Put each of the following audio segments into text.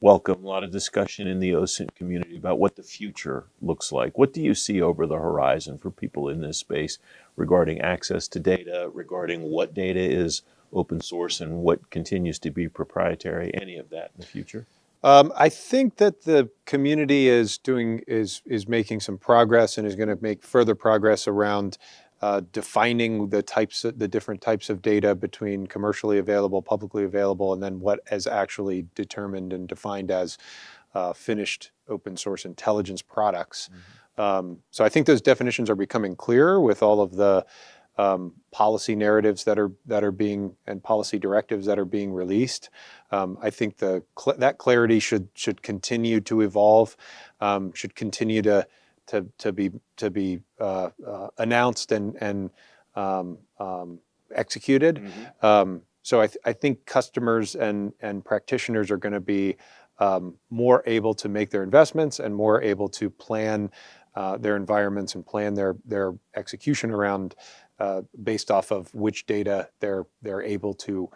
welcome. A lot of discussion in the OSINT community about what the future looks like. What do you see over the horizon for people in this space regarding access to data, regarding what data is open source and what continues to be proprietary, any of that in the future? I think that the community is making some progress and is going to make further progress around defining the different types of data between commercially available, publicly available, and then what is actually determined and defined as finished open source intelligence products. So I think those definitions are becoming clearer with all of the policy narratives that are being and policy directives that are being released. I think that clarity should continue to evolve, should continue to be announced and executed. Mm-hmm. So I think customers and practitioners are going to be more able to make their investments and more able to plan their environments and plan their execution around based off of which data they're able to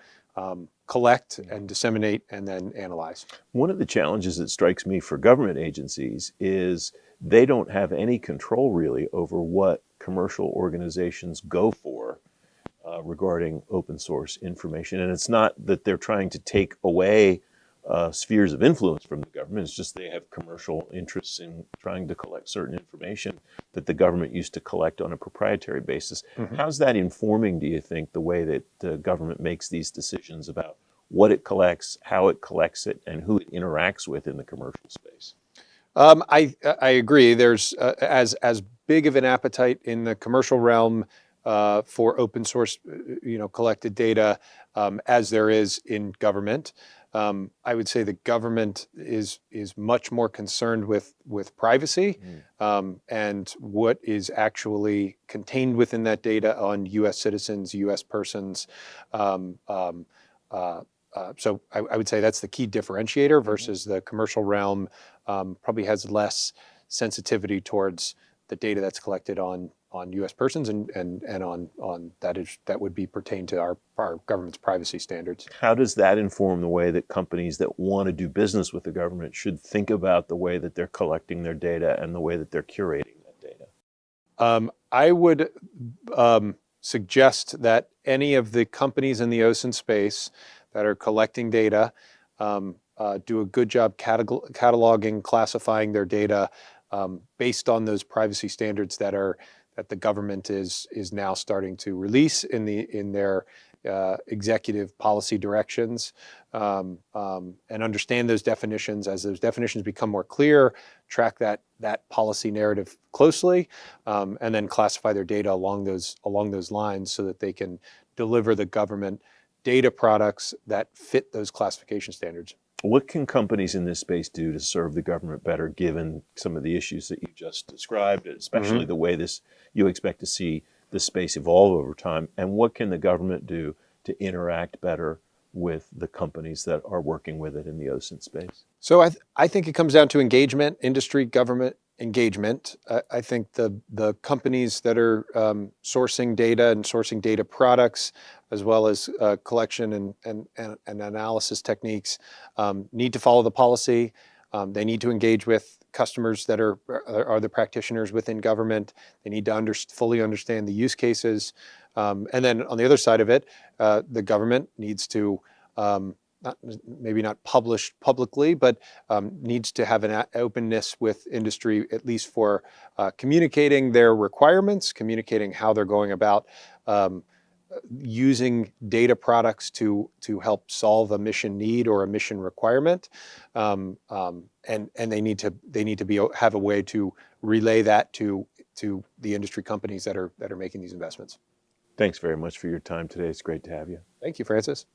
collect and disseminate and then analyze. One of the challenges that strikes me for government agencies is they don't have any control really over what commercial organizations go for regarding open source information. And it's not that they're trying to take away spheres of influence from the government. It's just they have commercial interests in trying to collect certain information that the government used to collect on a proprietary basis. Mm-hmm. How's that informing, do you think, the way that the government makes these decisions about what it collects, how it collects it, and who it interacts with in the commercial space? I agree. There's as big of an appetite in the commercial realm for open source, collected data as there is in government. I would say the government is much more concerned with privacy and what is actually contained within that data on U.S. citizens, U.S. persons. So I would say that's the key differentiator versus the commercial realm probably has less sensitivity towards the data that's collected on U.S. persons and on that would be pertain to our government's privacy standards. How does that inform the way that companies that want to do business with the government should think about the way that they're collecting their data and the way that they're curating that data? I would suggest that any of the companies in the OSINT space that are collecting data do a good job cataloging, classifying their data based on those privacy standards that the government is now starting to release in their executive policy directions, and understand those definitions. As those definitions become more clear, track that policy narrative closely, and then classify their data along those lines so that they can deliver the government data products that fit those classification standards. What can companies in this space do to serve the government better, given some of the issues that you just described, especially the way you expect to see this space evolve over time? And what can the government do to interact better with the companies that are working with it in the OSINT space? So I think it comes down to engagement, industry, government engagement. I think the companies that are sourcing data and sourcing data products, as well as collection and analysis techniques, need to follow the policy. They need to engage with customers that are the practitioners within government. They need to fully understand the use cases. And then on the other side of it, the government needs to maybe not publish publicly, but needs to have an openness with industry, at least for communicating their requirements, communicating how they're going about using data products to help solve a mission need or a mission requirement, and they need to have a way to relay that to the industry companies that are making these investments. Thanks very much for your time today. It's great to have you. Thank you, Francis.